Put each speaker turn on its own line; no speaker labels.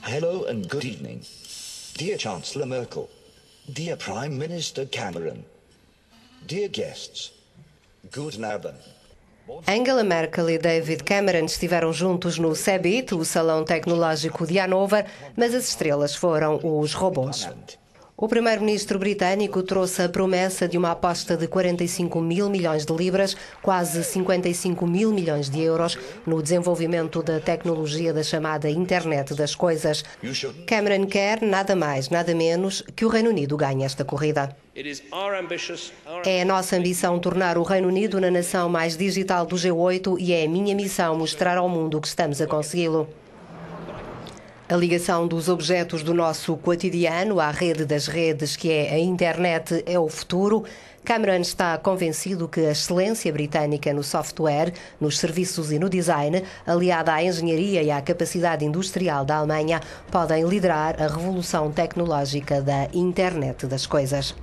Hello and good evening. Dear Chancellor Merkel, dear Prime Minister Cameron, dear guests, guten Abend.
Angela Merkel e David Cameron estiveram juntos no CeBIT, o Salão Tecnológico de Hannover, mas as estrelas foram os robôs. O primeiro-ministro britânico trouxe a promessa de uma aposta de 45 mil milhões de libras, quase 55 mil milhões de euros, no desenvolvimento da tecnologia da chamada Internet das Coisas. Cameron quer nada mais, nada menos que o Reino Unido ganhe esta corrida. É a nossa ambição tornar o Reino Unido na nação mais digital do G8 e é a minha missão mostrar ao mundo que estamos a consegui-lo. A ligação dos objetos do nosso cotidiano à rede das redes, que é a internet, é o futuro. Cameron está convencido que a excelência britânica no software, nos serviços e no design, aliada à engenharia e à capacidade industrial da Alemanha, podem liderar a revolução tecnológica da internet das coisas.